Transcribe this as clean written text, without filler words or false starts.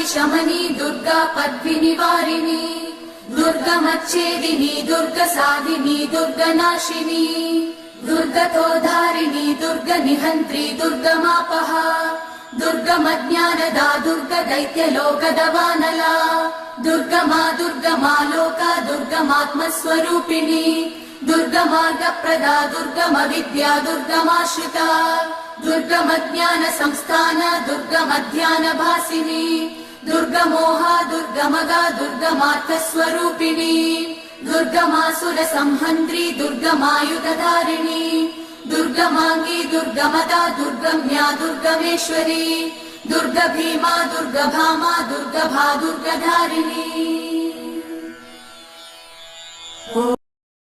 दुर्गातिशमनी दुर्गा पद्मिनिवारिणी दुर्गमच्छेदिनी दुर्गसाधिनी दुर्गनाशिनी दुर्गतोधारिणी दुर्गनिहन्त्री दुर्गमापः दुर्गमज्ञानदा दुर्गदैत्यलोकदवानला दुर्गमा दुर्गमा लोका दुर्गमात्मस्वरूपिणी दुर्गमार्गप्रदा दुर्गमविद्या दुर्गमाश्रिता दुर्गमज्ञान संस्थान दुर्गमध्यानभासिनी दुर्गमोहा दुर्गमगा दुर्गमार्थस्वरूपिणी दुर्गमासुरसंहन्त्री दुर्गमायुधधारिणी दुर्गमाङ्गी दुर्गमदा दुर्गम्या दुर्गमेश्वरी दुर्गभीमा दुर्गभामा दुर्गभा दुर्गधारिणी।